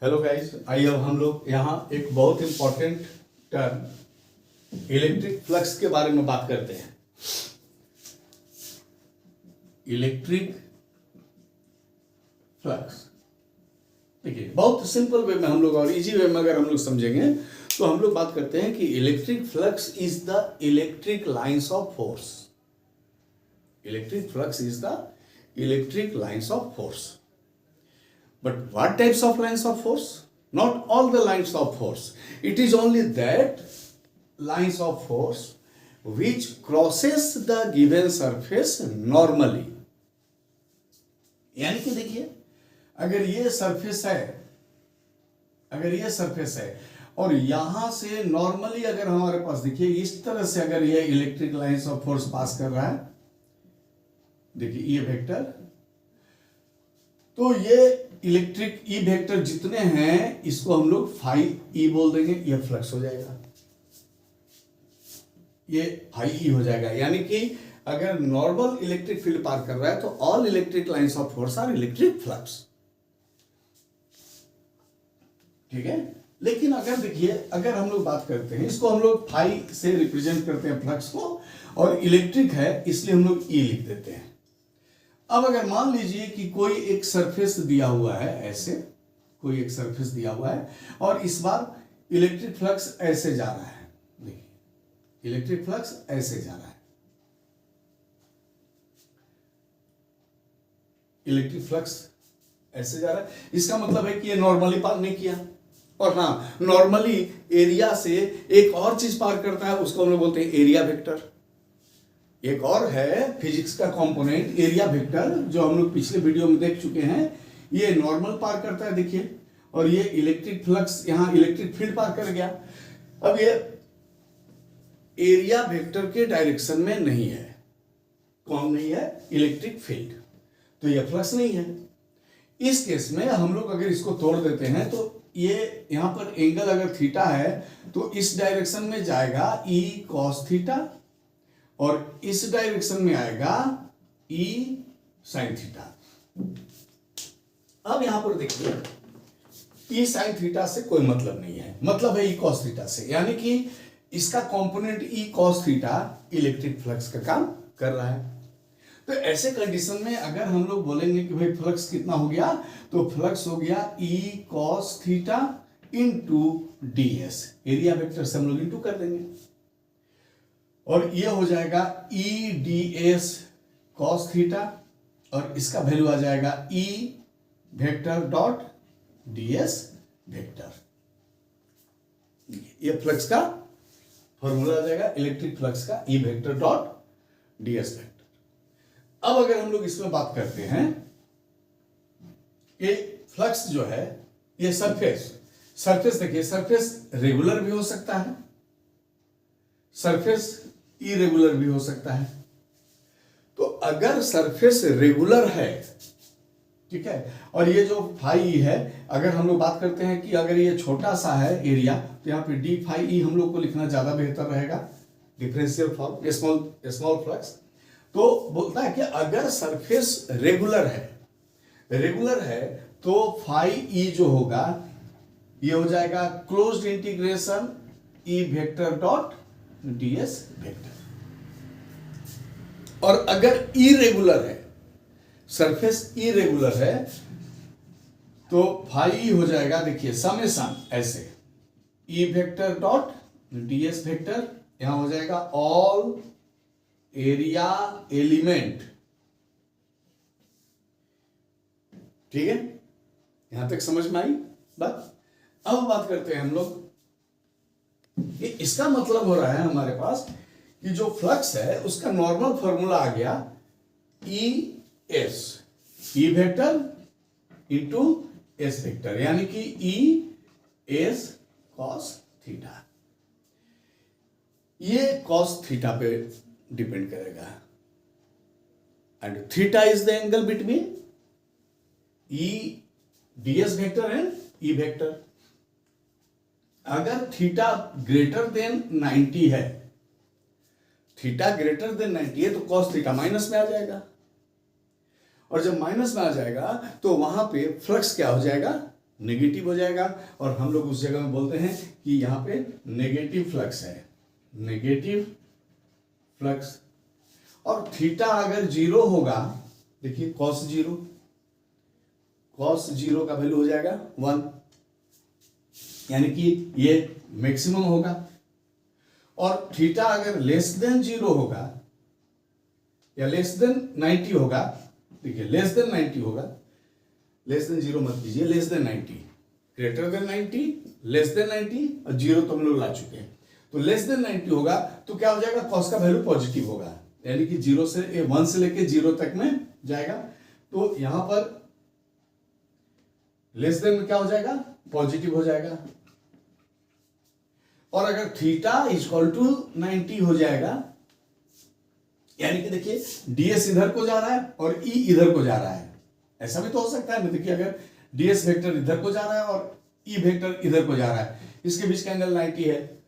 Hello guys, आइए अब हम लोग यहाँ एक बहुत इंपॉर्टेंट टर्म इलेक्ट्रिक फ्लक्स के बारे में बात करते हैं। इलेक्ट्रिक फ्लक्स देखिए, बहुत सिंपल वे में हम लोग और इजी वे में अगर हम लोग समझेंगे तो हम लोग बात करते हैं कि electric flux is the electric lines of force. Electric flux is the electric lines of force. But what types of lines of force? Not all the lines of force. It is only that lines of force which crosses the given surface normally. यानी कि देखिए, अगर ये surface है और यहां से normally अगर हमारे पास देखिए इस तरह से अगर ये electric lines of force pass कर रहा है, देखिए ये वेक्टर, तो ये इलेक्ट्रिक ई वेक्टर जितने हैं इसको हम लोग फाई ई बोल देंगे, ये फ्लक्स हो जाएगा, ये फाई ई हो जाएगा। यानी कि अगर नॉर्मल इलेक्ट्रिक फील्ड पार कर रहा है तो all electric lines of force are electric flux, ठीक है। लेकिन अगर देखिए, अगर हम लोग बात करते हैं, इसको हम लोग फाई से रिप्रेजेंट करते हैं फ्लक्स को, और इलेक्ट्रिक है इसलिए हम लोग ई लिख देते हैं। अब अगर मान लीजिए कि कोई एक सरफेस दिया हुआ है, ऐसे कोई एक सरफेस दिया हुआ है और इस बार इलेक्ट्रिक फ्लक्स ऐसे जा रहा है, देखिए इलेक्ट्रिक फ्लक्स ऐसे जा रहा है, इलेक्ट्रिक फ्लक्स ऐसे जा रहा है, इसका मतलब है कि ये नॉर्मली पार नहीं किया। और हाँ, नॉर्मली एरिया से एक और चीज पार करता है, उसको हम लोग बोलते हैं एरिया वेक्टर। एक और है फिजिक्स का कंपोनेंट एरिया वेक्टर, जो हम लोग पिछले वीडियो में देख चुके हैं। ये नॉर्मल पार करता है देखिए, और ये इलेक्ट्रिक फ्लक्स यहां इलेक्ट्रिक फील्ड पार कर गया। अब ये एरिया वेक्टर के डायरेक्शन में नहीं है, कौन नहीं है? इलेक्ट्रिक फील्ड, तो ये फ्लक्स नहीं है। इस केस में हम लोग अगर इसको तोड़ देते हैं तो ये यहां पर एंगल अगर थीटा है तो इस डायरेक्शन में जाएगा ई कॉस थीटा, और इस डायरेक्शन में आएगा ई साइन थीटा। अब यहां पर देखिए, ई साइन थीटा से कोई मतलब नहीं है, मतलब है ई कॉस थीटा से, यानी कि इसका component E cos theta electric flux का काम कर रहा है। तो ऐसे कंडीशन में अगर हम लोग बोलेंगे कि भाई फ्लक्स कितना हो गया, तो फ्लक्स हो गया E cos theta into D S, area vector से हम लोग इंटू कर देंगे, और ये हो जाएगा E D S cos theta, और इसका वैल्यू आ जाएगा E vector dot D S vector. ये फ्लक्स का फॉर्मूला आ जाएगा, इलेक्ट्रिक फ्लक्स का, E vector dot D S vector. अब अगर हम लोग इसमें बात करते हैं, ये फ्लक्स जो है, ये सरफेस देखिए, सरफेस रेगुलर भी हो सकता है, सरफेस इरेगुलर भी हो सकता है। तो अगर सरफेस रेगुलर है, ठीक है, और ये जो फाई है, अगर हम लोग बात करते हैं कि अगर ये छोटा सा है एरिया, तो यहाँ पे डी फाई ई हम लोग को लिखना ज्यादा बेहतर रहेगा, डिफरेंशियल फॉर्म स्मॉल फ्लक्स। तो बोलता है कि अगर सरफेस रेगुलर है तो फाई ई जो होगा ये हो जाएगा closed integration E vector dot ds vector. और अगर इरेगुलर है, सरफेस इरेगुलर है, तो फाई हो जाएगा, देखिए समेशन ऐसे E vector dot ds vector, यहां हो जाएगा ऑल एरिया एलिमेंट, ठीक है, यहां तक समझ में आई बात। अब बात करते हैं हम लोग, इसका मतलब हो रहा है हमारे पास कि जो फ्लक्स है उसका नॉर्मल फॉर्मूला आ गया E S, E vector into S vector, यानी कि ई एस कॉस थीटा। ये कॉस थीटा पे डिपेंड करेगा, and theta is the angle between E D S vector and E vector. अगर थीटा ग्रेटर देन 90 है, theta greater than 90 है, तो cos theta minus में आ जाएगा, और जब माइनस में आ जाएगा तो वहां पे फ्लक्स क्या हो जाएगा, नेगेटिव हो जाएगा, और हम लोग उस जगह में बोलते हैं कि यहाँ पे नेगेटिव फ्लक्स है, नेगेटिव फ्लक्स। और थीटा अगर जीरो होगा, देखिए कॉस जीरो, कॉस जीरो का वैल्यू हो जाएगा 1, यानी कि ये मैक्सिमम होगा। और थीटा अगर लेस देन जीरो होगा या लेस देन 90 होगा, देखिए लेस देन 90 होगा, लेस देन जीरो मत कीजिए, less than 90, greater than 90, less than 90 और जीरो तो हम लोग ला चुके हैं। तो लेस देन 90 होगा तो क्या हो जाएगा, कॉस का वैल्यू पॉजिटिव होगा, यानी कि 1 से लेके 0 तक में जाएगा। तो यहां पर लेस देन क्या हो जाएगा, पॉजिटिव हो जाएगा। और अगर थीटा इक्वल टू 90 हो जाएगा, यानी कि देखिए ds इधर को जा रहा है और e इधर को जा रहा है, ऐसा भी तो हो सकता है ना। देखिए अगर ds वेक्टर इधर को जा रहा है और e वेक्टर इधर को जा रहा है, इसके बीच का एंगल 90 है,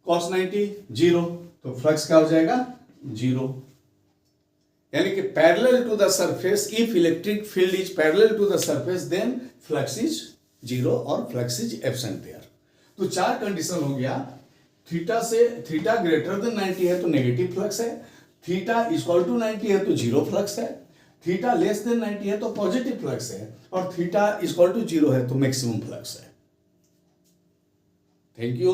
cos 90 0, तो फ्लक्स क्या हो जाएगा 0, यानी कि parallel to the surface, if electric field is parallel to the surface then flux is 0 और फ्लक्स इज एब्सेंट देयर। तो 4 कंडीशन हो गया, थीटा ग्रेटर देन 90 है तो नेगेटिव फ्लक्स है, थीटा इक्वल टू 90 है तो 0 फ्लक्स है, थीटा लेस देन 90 है तो पॉजिटिव फ्लक्स है, और थीटा इक्वल टू 0 है तो मैक्सिमम फ्लक्स है। Thank you.